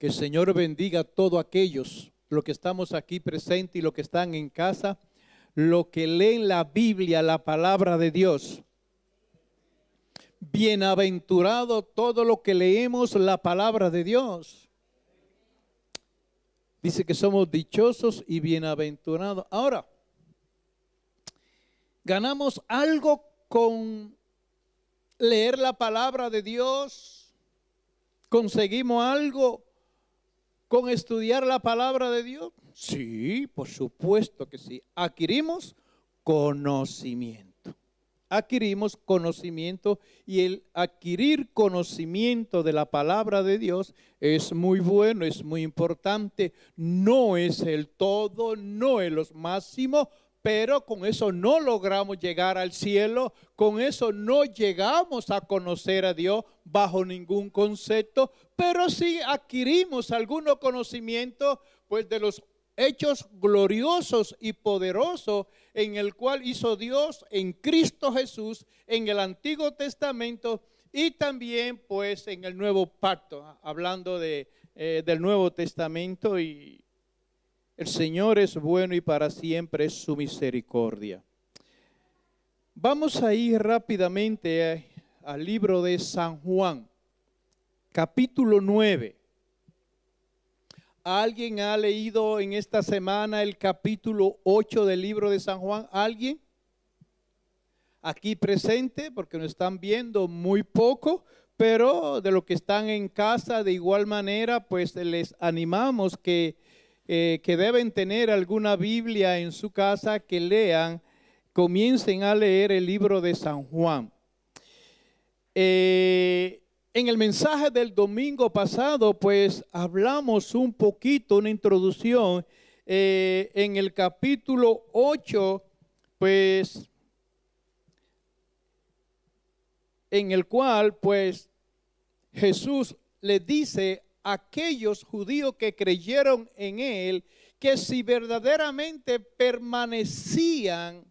Que el Señor bendiga a todos aquellos, los que estamos aquí presentes y los que están en casa, los que leen la Biblia, la palabra de Dios. Bienaventurado todo lo que leemos la palabra de Dios. Dice que somos dichosos y bienaventurados. Ahora, ¿ganamos algo con leer la palabra de Dios? ¿Conseguimos algo con estudiar la palabra de Dios? Sí, por supuesto que sí. Adquirimos conocimiento. Adquirimos conocimiento, y el adquirir conocimiento de la palabra de Dios es muy bueno, es muy importante. No es el todo, no es lo máximo, pero con eso no logramos llegar al cielo, con eso no llegamos a conocer a Dios bajo ningún concepto, pero sí adquirimos algunos conocimientos pues de los hechos gloriosos y poderosos en el cual hizo Dios en Cristo Jesús en el Antiguo Testamento y también pues en el Nuevo Pacto, hablando del Nuevo Testamento. Y el Señor es bueno y para siempre es su misericordia. Vamos a ir rápidamente al libro de San Juan, capítulo 9. ¿Alguien ha leído en esta semana el capítulo 8 del libro de San Juan? ¿Alguien? Aquí presente, porque nos están viendo muy poco, pero de los que están en casa de igual manera, pues les animamos que deben tener alguna Biblia en su casa, que lean, comiencen a leer el libro de San Juan. En el mensaje del domingo pasado, pues hablamos un poquito, una introducción en el capítulo 8, pues en el cual pues Jesús le dice a aquellos judíos que creyeron en él, que si verdaderamente permanecían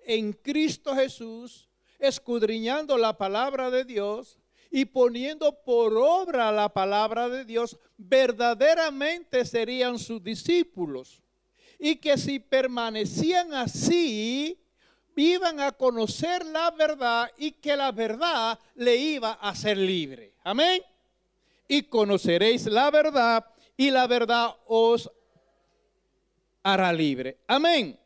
en Cristo Jesús, escudriñando la palabra de Dios y poniendo por obra la palabra de Dios, verdaderamente serían sus discípulos. Y que si permanecían así, iban a conocer la verdad y que la verdad le iba a hacer libre. Amén. Y conoceréis la verdad y la verdad os hará libre. Amén.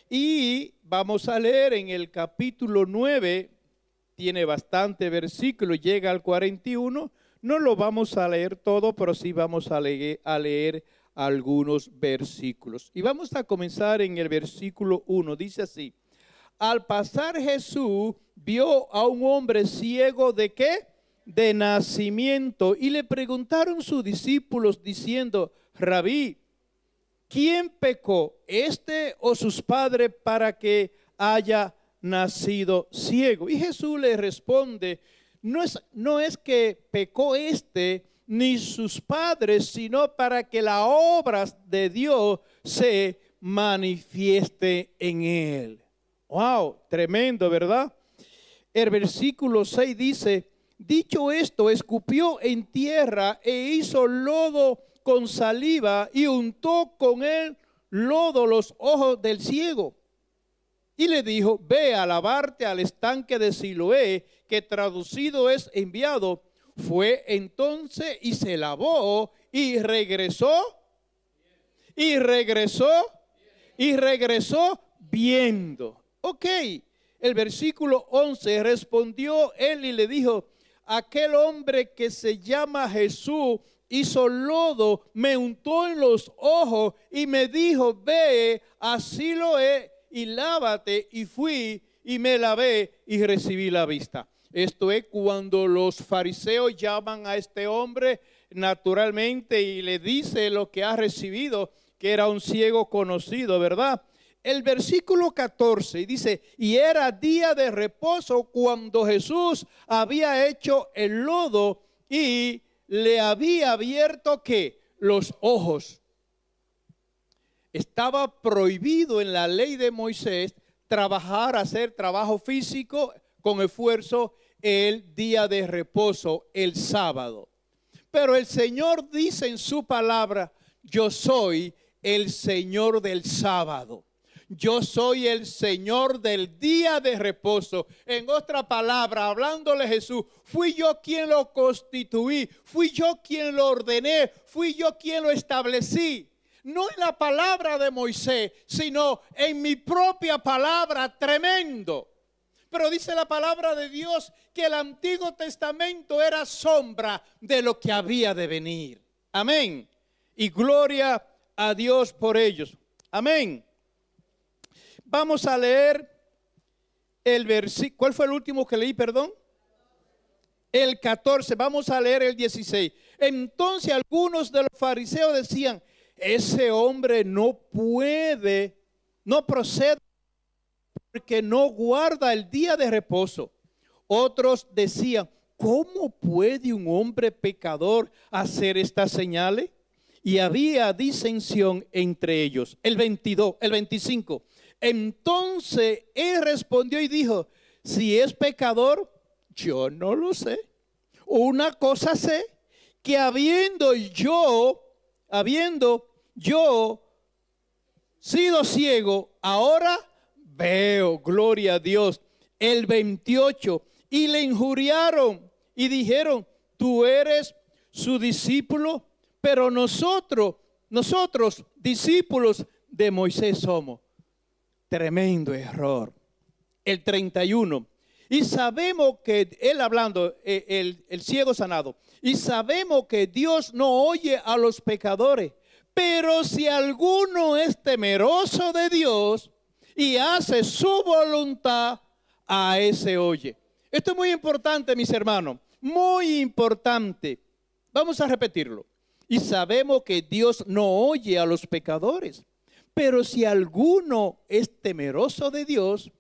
Y vamos a leer en el capítulo 9. Tiene bastante versículo, llega al 41. No lo vamos a leer todo, pero sí vamos a leer algunos versículos. Y vamos a comenzar en el versículo 1. Dice así: al pasar Jesús vio a un hombre ciego, ¿de qué? De nacimiento. Y le preguntaron sus discípulos diciendo: Rabí, ¿quién pecó, este o sus padres, para que haya nacido ciego? Y Jesús le responde: no es que pecó este ni sus padres, sino para que las obras de Dios se manifieste en él. Wow, tremendo, ¿verdad? El versículo 6 dice: dicho esto, escupió en tierra e hizo lodo con saliva y untó con el lodo los ojos del ciego. Y le dijo: ve a lavarte al estanque de Siloé, que traducido es enviado. Fue entonces y se lavó y regresó viendo. Ok, el versículo 11, respondió él y le dijo: aquel hombre que se llama Jesús hizo lodo, me untó en los ojos y me dijo: ve a Siloé y lávate. Y fui y me lavé y recibí la vista. Esto es cuando los fariseos llaman a este hombre naturalmente y le dice lo que ha recibido, que era un ciego conocido, ¿verdad? El versículo 14 dice: y era día de reposo cuando Jesús había hecho el lodo y le había abierto ¿qué? Los ojos. Estaba prohibido en la ley de Moisés hacer trabajo físico con esfuerzo el día de reposo, el sábado. Pero el Señor dice en su palabra, yo soy el Señor del sábado. Yo soy el Señor del día de reposo. En otra palabra, hablándole Jesús, fui yo quien lo constituí, fui yo quien lo ordené, fui yo quien lo establecí. No en la palabra de Moisés, sino en mi propia palabra, tremendo. Pero dice la palabra de Dios que el Antiguo Testamento era sombra de lo que había de venir. Amén. Y gloria a Dios por ellos. Amén. Vamos a leer el versículo. ¿Cuál fue el último que leí, perdón? El 14. Vamos a leer el 16. Entonces algunos de los fariseos decían, ese hombre no procede porque no guarda el día de reposo. Otros decían, ¿cómo puede un hombre pecador hacer estas señales? Y había disensión entre ellos. El 25. Entonces él respondió y dijo, si es pecador, yo no lo sé. Una cosa sé, que habiendo yo sido ciego, ahora veo, gloria a Dios. El 28, y le injuriaron y dijeron, tú eres su discípulo, pero nosotros discípulos de Moisés somos. Tremendo error. El 31. Y sabemos que, él hablando, el ciego sanado, y sabemos que Dios no oye a los pecadores, pero si alguno es temeroso de Dios y hace su voluntad, a ese oye. Esto es muy importante, mis hermanos, muy importante. Vamos a repetirlo. Y sabemos que Dios no oye a los pecadores. Pero si alguno es temeroso de Dios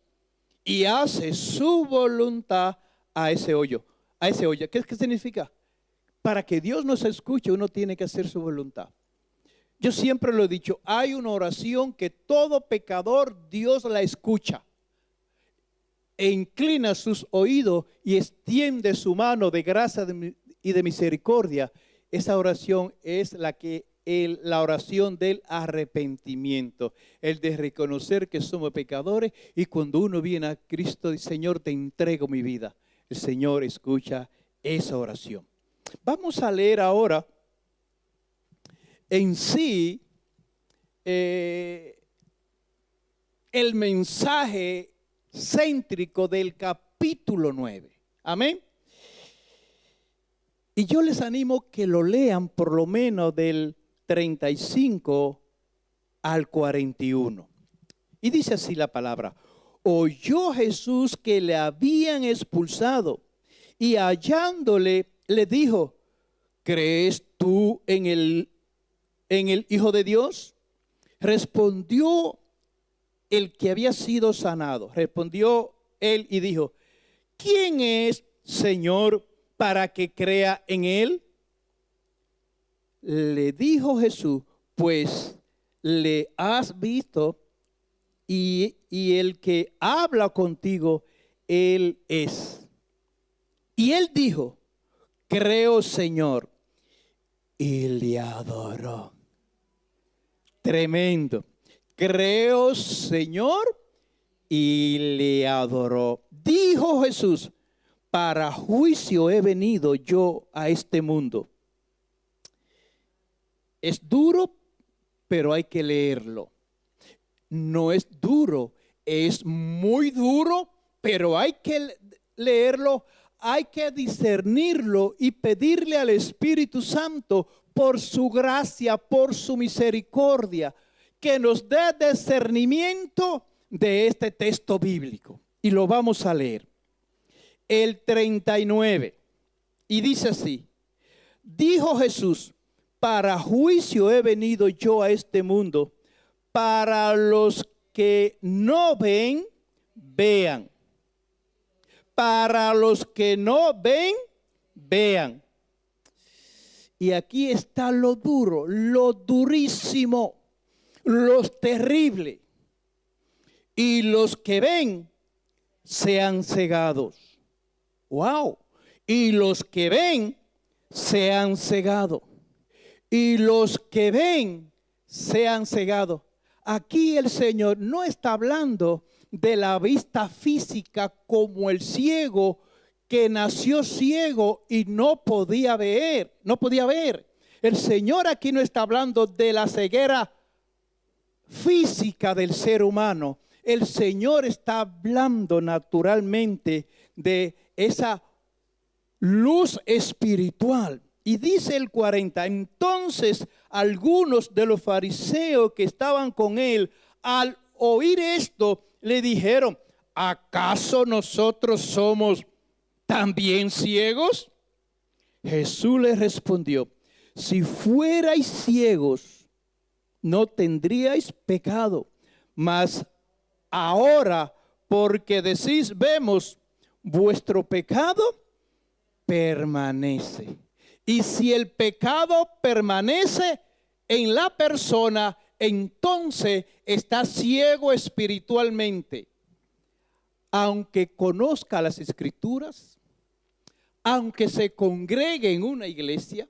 y hace su voluntad, a ese oye. ¿Qué significa? Para que Dios nos escuche, uno tiene que hacer su voluntad. Yo siempre lo he dicho, hay una oración que todo pecador Dios la escucha. E inclina sus oídos y extiende su mano de gracia y de misericordia. Esa oración es la oración del arrepentimiento, el de reconocer que somos pecadores, y cuando uno viene a Cristo dice, Señor, te entrego mi vida. El Señor escucha esa oración. Vamos a leer ahora en sí el mensaje céntrico del capítulo 9. Amén. Y yo les animo que lo lean por lo menos del 35 al 41. Y dice así la palabra. Oyó Jesús que le habían expulsado y hallándole le dijo, ¿crees tú en el Hijo de Dios? Respondió el que había sido sanado. Respondió él y dijo, ¿quién es, Señor, para que crea en él? Le dijo Jesús, pues le has visto y el que habla contigo, él es. Y él dijo, creo, Señor, y le adoró. Tremendo. Creo, Señor, y le adoró. Dijo Jesús, para juicio he venido yo a este mundo. Es duro, pero hay que leerlo. No es duro, es muy duro, pero hay que leerlo, hay que discernirlo y pedirle al Espíritu Santo por su gracia, por su misericordia, que nos dé discernimiento de este texto bíblico. Y lo vamos a leer. El 39. Y dice así. Dijo Jesús, para juicio he venido yo a este mundo, para los que no ven, vean. Para los que no ven, vean. Y aquí está lo duro, lo durísimo, lo terrible. Y los que ven sean cegados. ¡Wow! Y los que ven sean cegados, y los que ven sean cegados. Aquí el Señor no está hablando de la vista física como el ciego que nació ciego y no podía ver, El Señor aquí no está hablando de la ceguera física del ser humano. El Señor está hablando naturalmente de esa luz espiritual. Y dice el 40, entonces algunos de los fariseos que estaban con él, al oír esto, le dijeron, ¿acaso nosotros somos también ciegos? Jesús les respondió, si fuerais ciegos, no tendríais pecado, mas ahora, porque decís, vemos, vuestro pecado permanece. Y si el pecado permanece en la persona, entonces está ciego espiritualmente. Aunque conozca las Escrituras, aunque se congregue en una iglesia,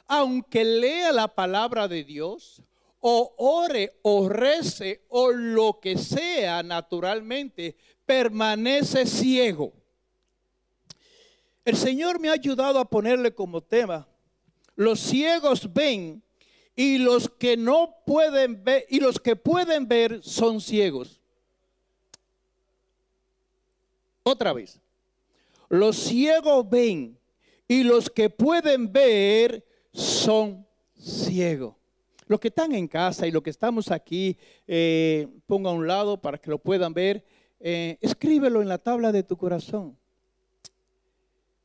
aunque lea la palabra de Dios, o ore o rece o lo que sea naturalmente, permanece ciego. El Señor me ha ayudado a ponerle como tema, los ciegos ven y los que no pueden ver, y los que pueden ver son ciegos. Otra vez, los ciegos ven y los que pueden ver son ciegos. Los que están en casa y los que estamos aquí, ponga a un lado para que lo puedan ver, escríbelo en la tabla de tu corazón.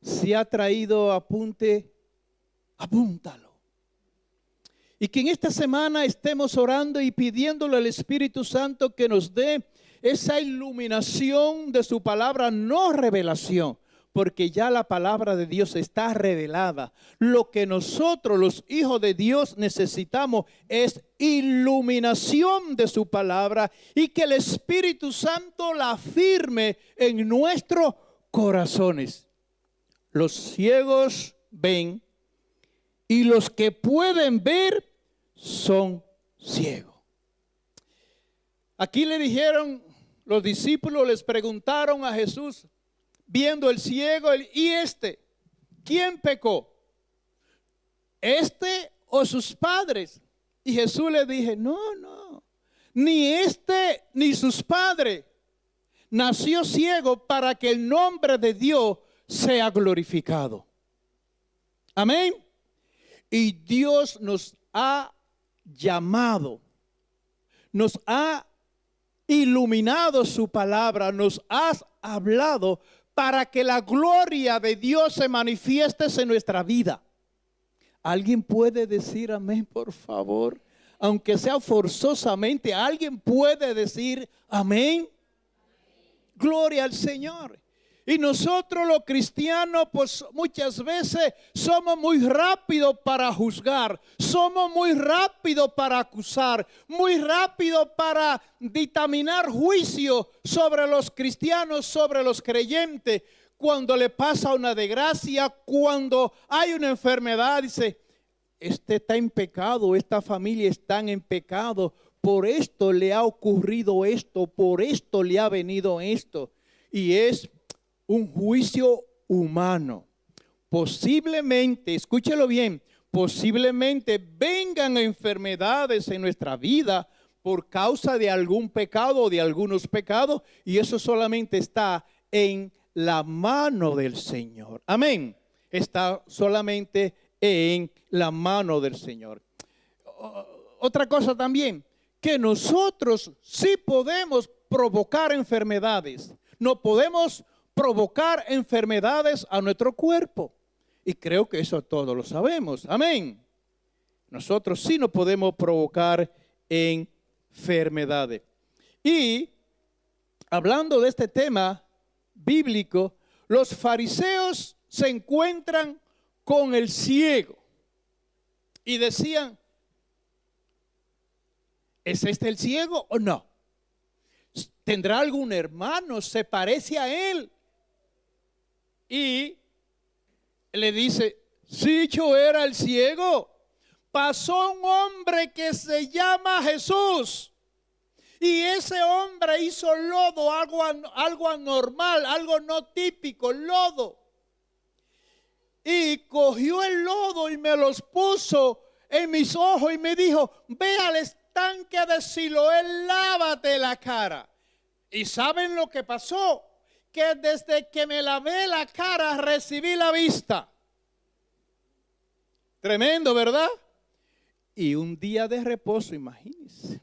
Si ha traído apunte, apúntalo. Y que en esta semana estemos orando y pidiéndole al Espíritu Santo que nos dé esa iluminación de su palabra, no revelación, porque ya la palabra de Dios está revelada. Lo que nosotros, los hijos de Dios, necesitamos es iluminación de su palabra y que el Espíritu Santo la firme en nuestros corazones. Los ciegos ven y los que pueden ver son ciegos. Aquí le dijeron, los discípulos les preguntaron a Jesús, viendo el ciego, ¿y quién pecó? ¿Este o sus padres? Y Jesús le dije, no, ni ni sus padres. Nació ciego para que el nombre de Dios sea glorificado. Amén. Y Dios nos ha llamado, nos ha iluminado su palabra, nos ha hablado para que la gloria de Dios se manifieste en nuestra vida. ¿Alguien puede decir amén, por favor? Aunque sea forzosamente, ¿alguien puede decir amén? Gloria al Señor. Y nosotros los cristianos, pues muchas veces somos muy rápidos para juzgar, somos muy rápidos para acusar, muy rápidos para dictaminar juicio sobre los cristianos, sobre los creyentes. Cuando le pasa una desgracia, cuando hay una enfermedad, dice, este está en pecado, esta familia está en pecado, por esto le ha ocurrido esto, por esto le ha venido esto. Y es un juicio humano. Posiblemente, escúchelo bien, posiblemente vengan enfermedades en nuestra vida por causa de algún pecado o de algunos pecados, y eso solamente está en la mano del Señor. Amén. Está solamente en la mano del Señor. Otra cosa también, que nosotros sí podemos provocar enfermedades. No podemos provocar enfermedades a nuestro cuerpo. Y creo que eso todos lo sabemos. Amén. Nosotros sí no podemos provocar enfermedades. Y hablando de este tema bíblico, los fariseos se encuentran con el ciego y decían, ¿es este el ciego o no? ¿Tendrá algún hermano? ¿Se parece a él? Y le dice, Sí, yo era el ciego. Pasó un hombre que se llama Jesús. Y ese hombre hizo lodo, algo anormal, algo no típico, lodo. Y cogió el lodo y me los puso en mis ojos y me dijo, ve al estanque de Siloé, lávate la cara. ¿Y saben lo que pasó? Que desde que me lavé la cara recibí la vista. Tremendo, ¿verdad? Y un día de reposo, imagínense.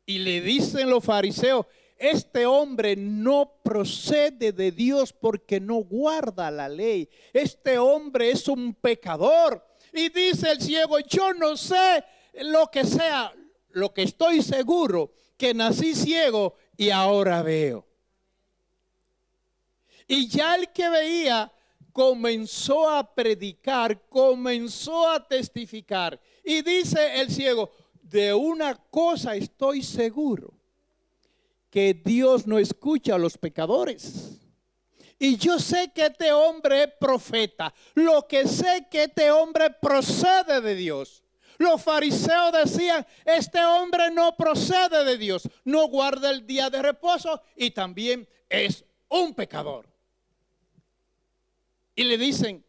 Y le dicen los fariseos, este hombre no procede de Dios porque no guarda la ley. Este hombre es un pecador. Y dice el ciego, yo no sé lo que sea, lo que estoy seguro, que nací ciego y ahora veo. Y ya el que veía comenzó a predicar, comenzó a testificar. Y dice el ciego, de una cosa estoy seguro, que Dios no escucha a los pecadores. Y yo sé que este hombre es profeta. Lo que sé que este hombre procede de Dios. Los fariseos decían, este hombre no procede de Dios, no guarda el día de reposo y también es un pecador. Y le dicen,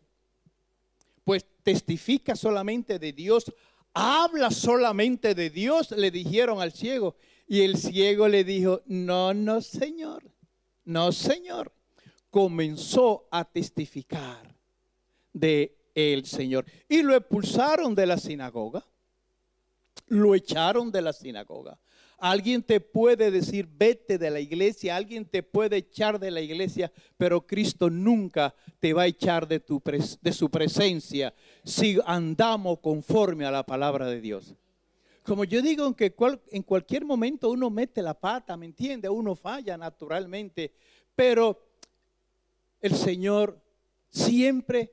pues testifica solamente de Dios, habla solamente de Dios, le dijeron al ciego. Y el ciego le dijo, no, no, Señor, no, Señor. Comenzó a testificar de el Señor. Y lo expulsaron de la sinagoga, lo echaron de la sinagoga. Alguien te puede decir, vete de la iglesia, alguien te puede echar de la iglesia, pero Cristo nunca te va a echar de su presencia si andamos conforme a la palabra de Dios. Como yo digo, que en cualquier momento uno mete la pata, ¿me entiende? Uno falla naturalmente, pero el Señor siempre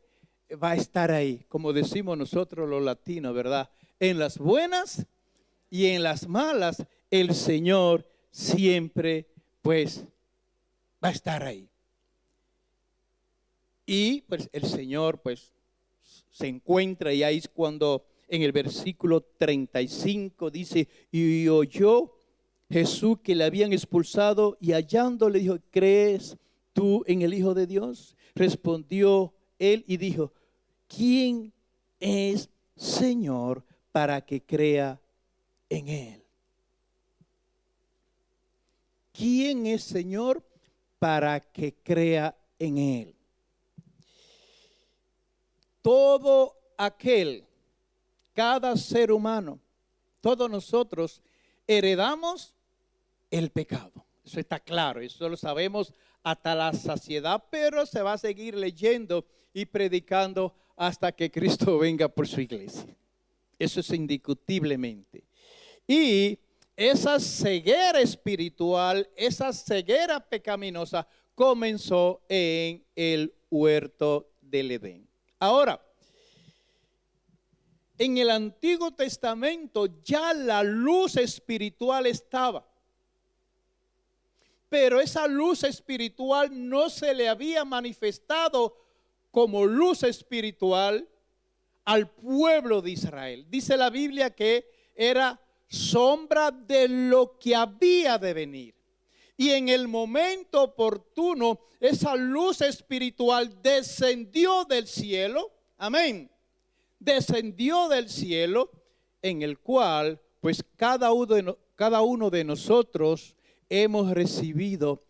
va a estar ahí, como decimos nosotros los latinos, ¿verdad? En las buenas y en las malas, el Señor siempre, pues, va a estar ahí. Y pues el Señor, pues, se encuentra, y ahí es cuando en el versículo 35 dice, y oyó Jesús que le habían expulsado, y hallando le dijo, ¿crees tú en el Hijo de Dios? Respondió él y dijo, ¿quién es Señor para que crea en él? ¿Quién es Señor para que crea en él? Todo aquel, cada ser humano, todos nosotros heredamos el pecado. Eso está claro, eso lo sabemos hasta la saciedad, pero se va a seguir leyendo y predicando hasta que Cristo venga por su iglesia. Eso es indiscutiblemente. Y esa ceguera espiritual, esa ceguera pecaminosa comenzó en el huerto del Edén. Ahora, en el Antiguo Testamento ya la luz espiritual estaba. Pero esa luz espiritual no se le había manifestado como luz espiritual al pueblo de Israel. Dice la Biblia que era sombra de lo que había de venir. Y en el momento oportuno, esa luz espiritual descendió del cielo. Amén. Descendió del cielo, en el cual, pues cada uno de nosotros hemos recibido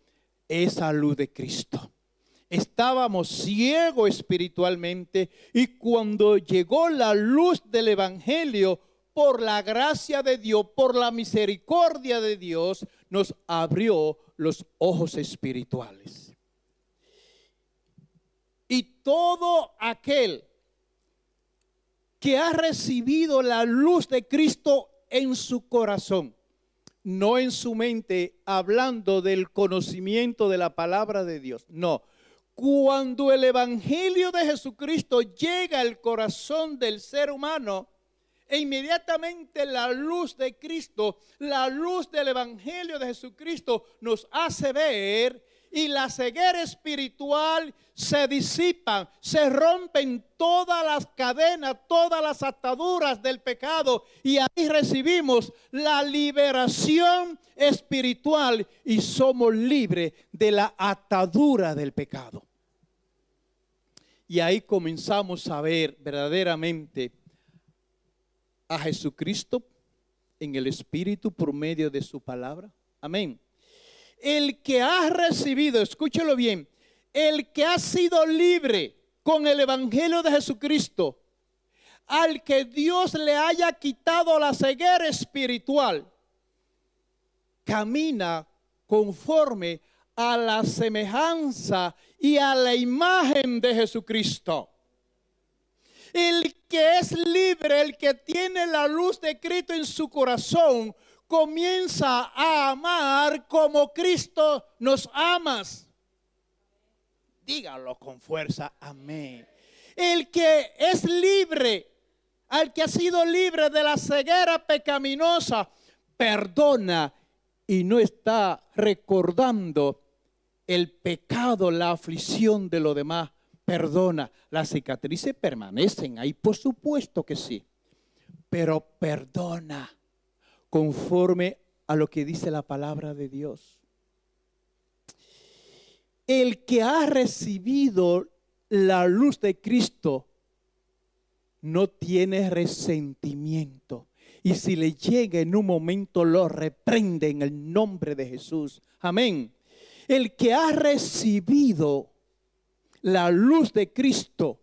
esa luz de Cristo. Estábamos ciegos espiritualmente, y cuando llegó la luz del Evangelio, por la gracia de Dios, por la misericordia de Dios, nos abrió los ojos espirituales. Y todo aquel que ha recibido la luz de Cristo en su corazón, no en su mente, hablando del conocimiento de la palabra de Dios, no. Cuando el Evangelio de Jesucristo llega al corazón del ser humano, e inmediatamente la luz de Cristo, la luz del Evangelio de Jesucristo nos hace ver y la ceguera espiritual se disipan, se rompen todas las cadenas, todas las ataduras del pecado y ahí recibimos la liberación espiritual y somos libres de la atadura del pecado. Y ahí comenzamos a ver verdaderamente a Jesucristo en el Espíritu por medio de su palabra. Amén. El que ha recibido, escúchelo bien, el que ha sido libre con el Evangelio de Jesucristo, al que Dios le haya quitado la ceguera espiritual, camina conforme a la semejanza y a la imagen de Jesucristo. El que es libre, el que tiene la luz de Cristo en su corazón, comienza a amar como Cristo nos ama. Dígalo con fuerza, amén. El que es libre, al que ha sido libre de la ceguera pecaminosa, perdona y no está recordando el pecado, la aflicción de los demás. Perdona, las cicatrices permanecen ahí, por supuesto que sí, pero perdona conforme a lo que dice la palabra de Dios. El que ha recibido la luz de Cristo no tiene resentimiento. Y si le llega en un momento, lo reprende en el nombre de Jesús. Amén. El que ha recibido la luz de Cristo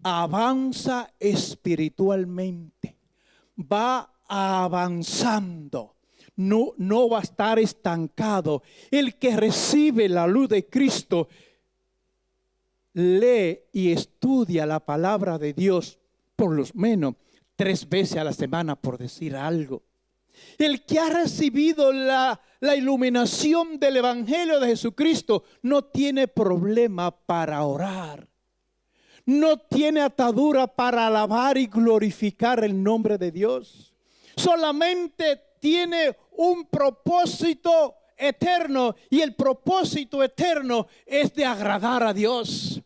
avanza espiritualmente. Va avanzando. No va a estar estancado. El que recibe la luz de Cristo lee y estudia la palabra de Dios por lo menos 3 veces a la semana, por decir algo. El que ha recibido la iluminación del Evangelio de Jesucristo no tiene problema para orar. No tiene atadura para alabar y glorificar el nombre de Dios. Solamente tiene un propósito eterno y el propósito eterno es de agradar a Dios.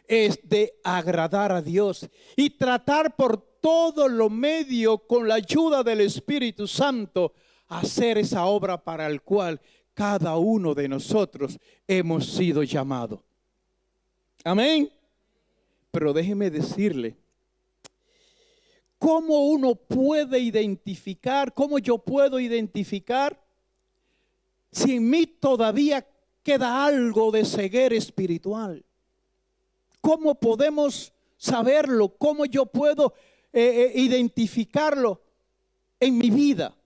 Es de agradar a Dios y tratar por todos los medios con la ayuda del Espíritu Santo hacer esa obra para el cual cada uno de nosotros hemos sido llamados. Amén. Pero déjeme decirle, ¿cómo uno puede identificar, cómo yo puedo identificar si en mí todavía queda algo de ceguera espiritual? ¿Cómo podemos saberlo? ¿Cómo yo puedo identificarlo en mi vida?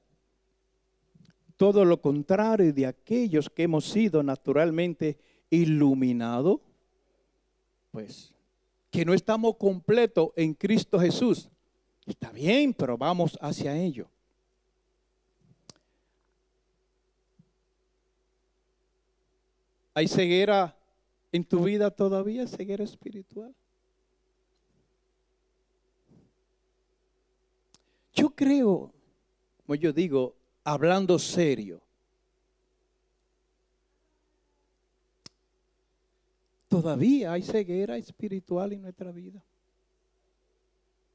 Todo lo contrario de aquellos que hemos sido naturalmente iluminados, pues que no estamos completos en Cristo Jesús. Está bien, pero vamos hacia ello. ¿Hay ceguera en tu vida todavía? ¿Ceguera espiritual? Yo creo, como yo digo, hablando serio, todavía hay ceguera espiritual en nuestra vida.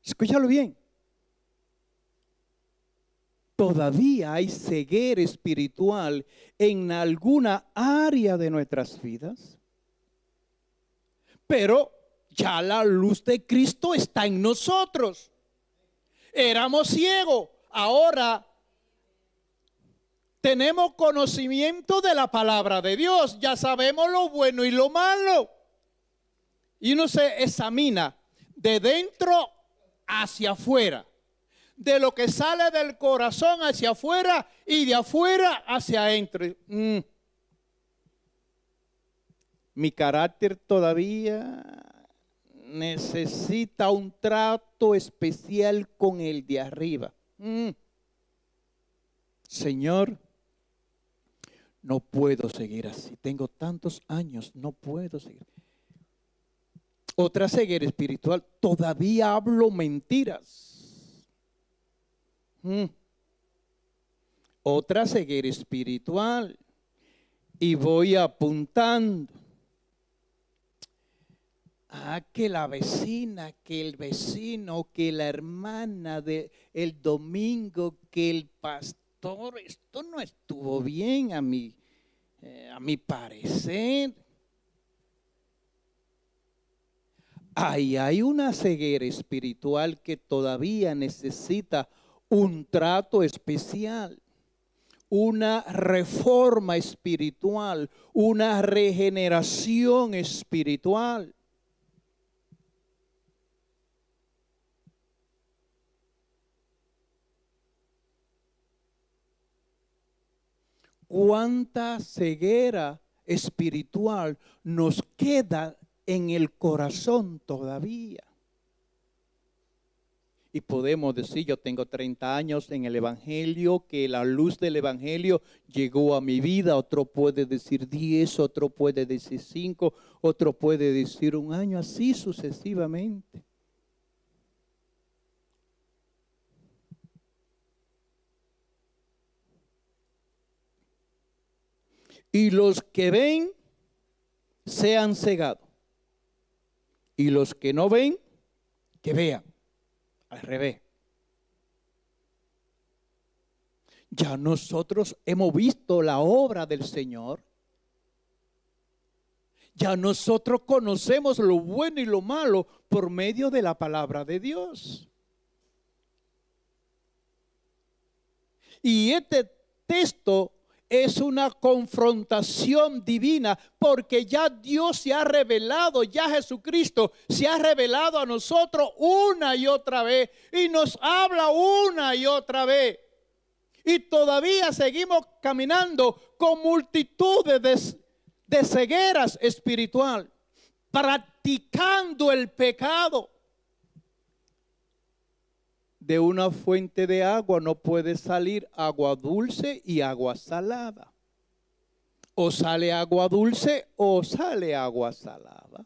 Escúchalo bien. Todavía hay ceguera espiritual en alguna área de nuestras vidas. Pero ya la luz de Cristo está en nosotros. Éramos ciegos, ahora tenemos conocimiento de la palabra de Dios. Ya sabemos lo bueno y lo malo. Y uno se examina de dentro hacia afuera. De lo que sale del corazón hacia afuera y de afuera hacia adentro. Mi carácter todavía necesita un trato especial con el de arriba. Señor, no puedo seguir así. Tengo tantos años, no puedo seguir. Otra ceguera espiritual, todavía hablo mentiras. Otra ceguera espiritual, y voy apuntando. Que la vecina, que el vecino, que la hermana de el domingo, que el pastor, esto no estuvo bien a mi parecer. Ahí hay una ceguera espiritual que todavía necesita un trato especial, una reforma espiritual, una regeneración espiritual. ¿Cuánta ceguera espiritual nos queda en el corazón todavía? Y podemos decir, yo tengo 30 años en el Evangelio, que la luz del Evangelio llegó a mi vida. Otro puede decir 10, otro puede decir 5, otro puede decir 1 año, así sucesivamente. Y los que ven, sean cegados. Y los que no ven, que vean. Al revés. Ya nosotros hemos visto la obra del Señor. Ya nosotros conocemos lo bueno y lo malo por medio de la palabra de Dios. Y este texto es una confrontación divina, porque ya Dios se ha revelado, ya Jesucristo se ha revelado a nosotros una y otra vez y nos habla una y otra vez. Y todavía seguimos caminando con multitudes de cegueras espiritual, practicando el pecado. De una fuente de agua no puede salir agua dulce y agua salada. O sale agua dulce o sale agua salada.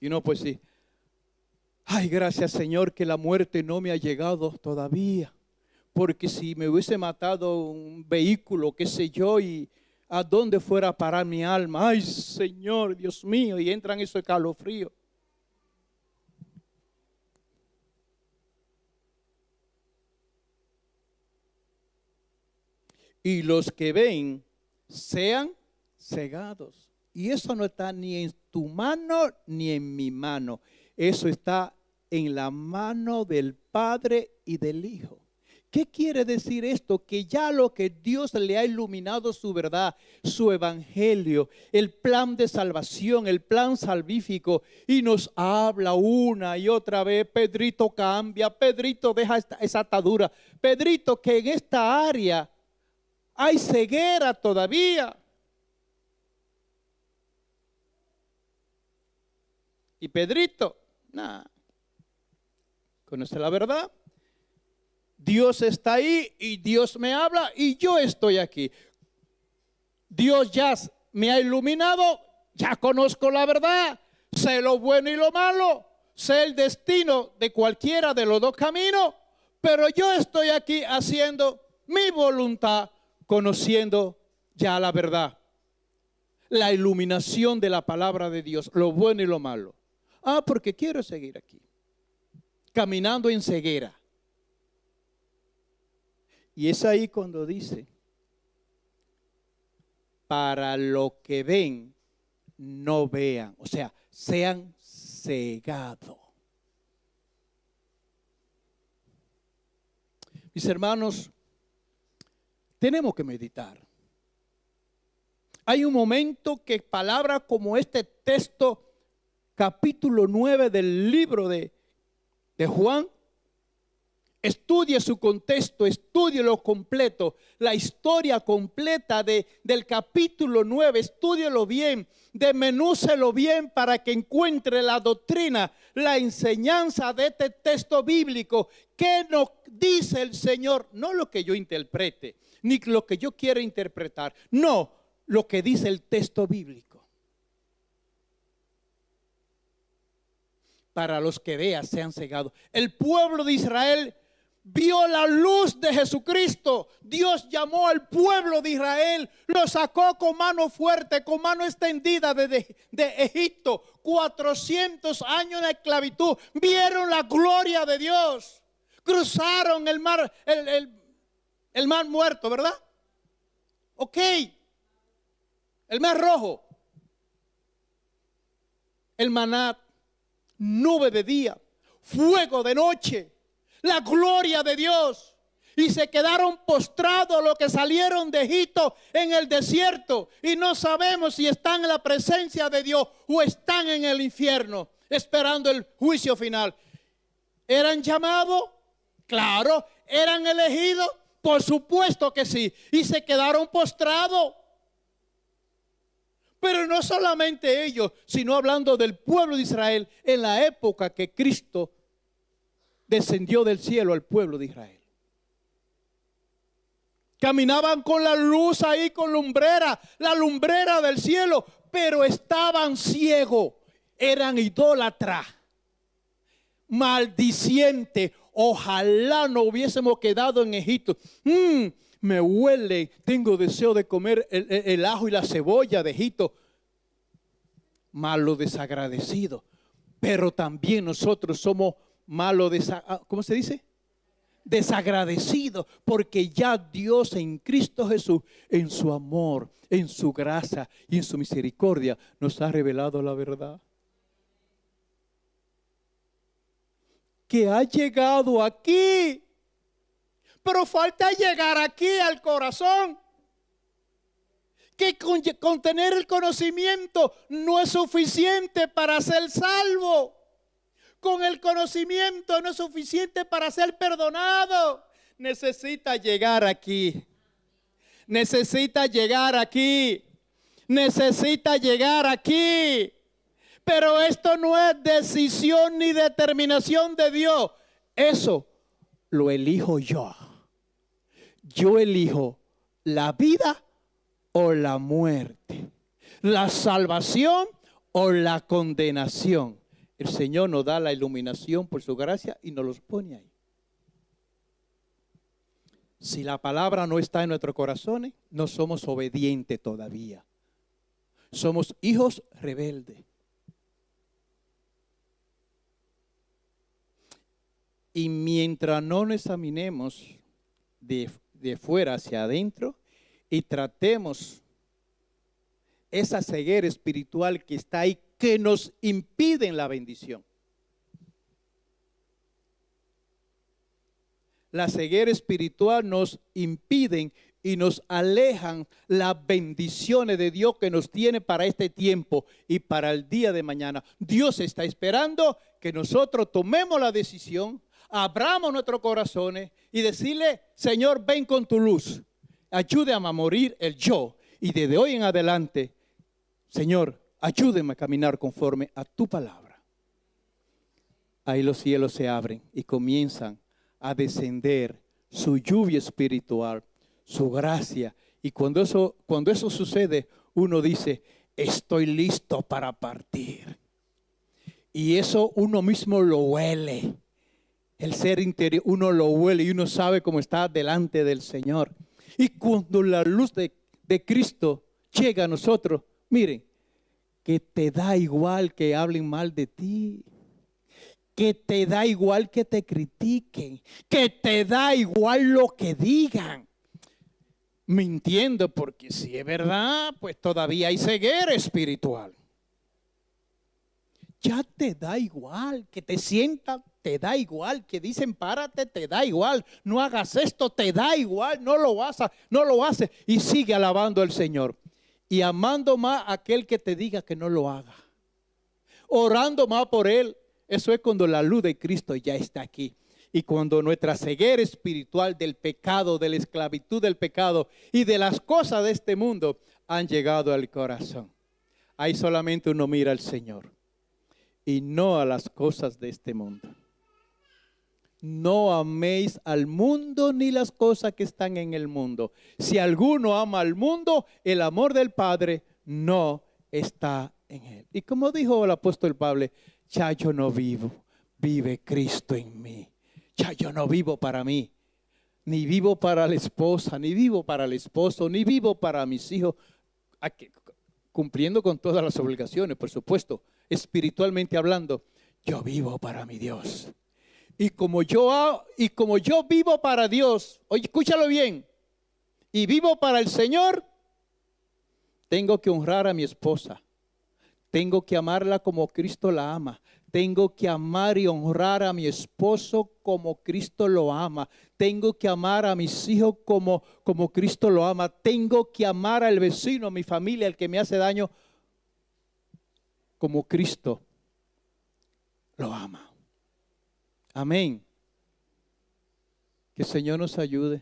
Y no, pues sí. Ay, gracias Señor que la muerte no me ha llegado todavía. Porque si me hubiese matado un vehículo, qué sé yo, y a dónde fuera a parar mi alma. Ay, Señor, Dios mío, y entran esos escalofríos. Y los que ven sean cegados. Y eso no está ni en tu mano ni en mi mano. Eso está en la mano del Padre y del Hijo. ¿Qué quiere decir esto? Que ya lo que Dios le ha iluminado su verdad, su evangelio, el plan de salvación, el plan salvífico, y nos habla una y otra vez, Pedrito cambia, Pedrito deja esa atadura, Pedrito que en esta área hay ceguera todavía. Y Pedrito, nada, conoce la verdad. Dios está ahí y Dios me habla y yo estoy aquí. Dios ya me ha iluminado, ya conozco la verdad, sé lo bueno y lo malo, sé el destino de cualquiera de los dos caminos, pero yo estoy aquí haciendo mi voluntad, conociendo ya la verdad, la iluminación de la palabra de Dios, lo bueno y lo malo. Porque quiero seguir aquí, caminando en ceguera. Y es ahí cuando dice, para lo que ven, no vean, o sea, sean cegados. Mis hermanos, tenemos que meditar. Hay un momento que palabras como este texto, capítulo 9 del libro de Juan, estudie su contexto, estudie lo completo, la historia completa del capítulo 9, estúdielo bien, desmenúcelo bien para que encuentre la doctrina, la enseñanza de este texto bíblico. ¿Qué nos dice el Señor? No lo que yo interprete, ni lo que yo quiera interpretar, no, lo que dice el texto bíblico. Para los que vean sean cegados. El pueblo de Israel vio la luz de Jesucristo, Dios llamó al pueblo de Israel, lo sacó con mano fuerte, con mano extendida de Egipto, 400 años de esclavitud, vieron la gloria de Dios, cruzaron el mar, el mar muerto, ¿verdad? Ok, el mar rojo, el maná, nube de día, fuego de noche, la gloria de Dios. Y se quedaron postrados los que salieron de Egipto en el desierto. Y no sabemos si están en la presencia de Dios o están en el infierno, esperando el juicio final. ¿Eran llamados? Claro. ¿Eran elegidos? Por supuesto que sí. Y se quedaron postrados. Pero no solamente ellos, sino hablando del pueblo de Israel en la época que Cristo descendió del cielo al pueblo de Israel. Caminaban con la luz ahí, con la lumbrera del cielo, pero estaban ciegos, eran idólatras, maldicientes. Ojalá no hubiésemos quedado en Egipto. Me huele, tengo deseo de comer el ajo y la cebolla de Egipto. Malo desagradecido. Pero también nosotros somos malos, ¿cómo se dice? Desagradecidos, porque ya Dios en Cristo Jesús, en su amor, en su gracia y en su misericordia, nos ha revelado la verdad. Que ha llegado aquí. Pero falta llegar aquí al corazón. Que con tener el conocimiento no es suficiente para ser salvo. Con el conocimiento no es suficiente para ser perdonado. Necesita llegar aquí. Necesita llegar aquí. Necesita llegar aquí. Pero esto no es decisión ni determinación de Dios. Eso lo elijo yo. Yo elijo la vida o la muerte, la salvación o la condenación. El Señor nos da la iluminación por su gracia y nos los pone ahí. Si la palabra no está en nuestros corazones, no somos obedientes todavía. Somos hijos rebeldes. Y mientras no nos examinemos de fuera hacia adentro y tratemos esa ceguera espiritual que está ahí, que nos impide la bendición. La ceguera espiritual nos impiden y nos alejan las bendiciones de Dios que nos tiene para este tiempo y para el día de mañana. Dios está esperando que nosotros tomemos la decisión, abramos nuestros corazones y decirle: Señor, ven con tu luz, ayúdame a morir el yo, y desde hoy en adelante, Señor, ayúdeme a caminar conforme a tu palabra. Ahí los cielos se abren y comienzan a descender su lluvia espiritual, su gracia. Y cuando eso sucede, uno dice: estoy listo para partir. Y eso uno mismo lo huele. El ser interior, uno lo huele y uno sabe cómo está delante del Señor. Y cuando la luz de Cristo llega a nosotros, miren, que te da igual que hablen mal de ti, que te da igual que te critiquen, que te da igual lo que digan. Mintiendo, porque si es verdad, pues todavía hay ceguera espiritual. Ya te da igual que te sientas, te da igual que dicen párate, te da igual, no hagas esto, te da igual, no lo haces y sigue alabando al Señor y amando más a aquel que te diga que no lo haga, orando más por él. Eso es cuando la luz de Cristo ya está aquí y cuando nuestra ceguera espiritual del pecado, de la esclavitud del pecado y de las cosas de este mundo han llegado al corazón. Ahí solamente uno mira al Señor y no a las cosas de este mundo. No améis al mundo ni las cosas que están en el mundo. Si alguno ama al mundo, el amor del Padre no está en él. Y como dijo el apóstol Pablo, ya yo no vivo, vive Cristo en mí. Ya yo no vivo para mí, ni vivo para la esposa, ni vivo para el esposo, ni vivo para mis hijos, cumpliendo con todas las obligaciones, por supuesto, espiritualmente hablando. Yo vivo para mi Dios. Y como yo vivo para Dios, oye, escúchalo bien, y vivo para el Señor, tengo que honrar a mi esposa. Tengo que amarla como Cristo la ama. Tengo que amar y honrar a mi esposo como Cristo lo ama. Tengo que amar a mis hijos como Cristo lo ama. Tengo que amar al vecino, a mi familia, al que me hace daño, como Cristo lo ama. Amén. Que el Señor nos ayude.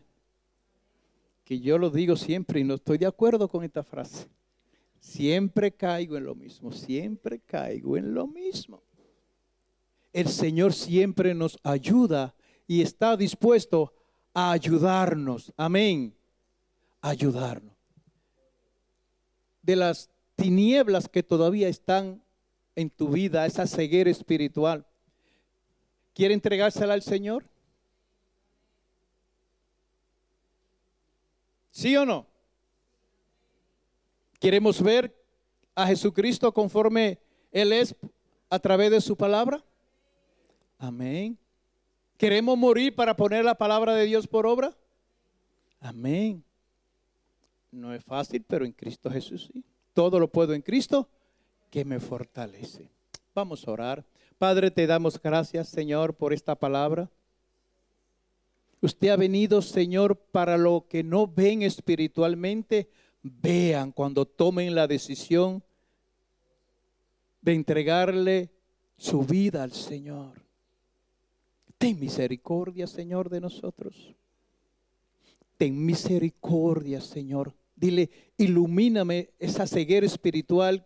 Que yo lo digo siempre y no estoy de acuerdo con esta frase. Siempre caigo en lo mismo, siempre caigo en lo mismo. El Señor siempre nos ayuda y está dispuesto a ayudarnos. Amén. Ayudarnos. De las tinieblas que todavía están en tu vida, esa ceguera espiritual, ¿quiere entregársela al Señor? ¿Sí o no? ¿Queremos ver a Jesucristo conforme Él es a través de su palabra? Amén. ¿Queremos morir para poner la palabra de Dios por obra? Amén. No es fácil, pero en Cristo Jesús sí. Todo lo puedo en Cristo que me fortalece. Vamos a orar. Padre, te damos gracias, Señor, por esta palabra. Usted ha venido, Señor, para lo que no ven espiritualmente, vean cuando tomen la decisión de entregarle su vida al Señor. Ten misericordia, Señor, de nosotros. Ten misericordia, Señor. Dile, ilumíname esa ceguera espiritual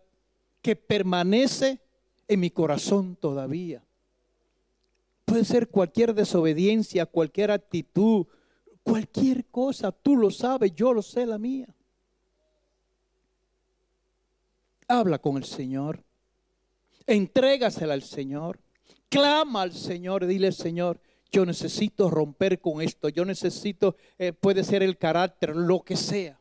que permanece en mi corazón todavía. Puede ser cualquier desobediencia, cualquier actitud, cualquier cosa. Tú lo sabes, yo lo sé, la mía. Habla con el Señor. Entrégasela al Señor. Clama al Señor. Dile, Señor, yo necesito romper con esto. Yo necesito, puede ser el carácter, lo que sea.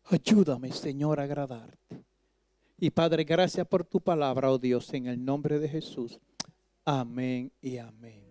Ayúdame, Señor, a agradarte. Y Padre, gracias por tu palabra, oh Dios, en el nombre de Jesús. Amén y amén.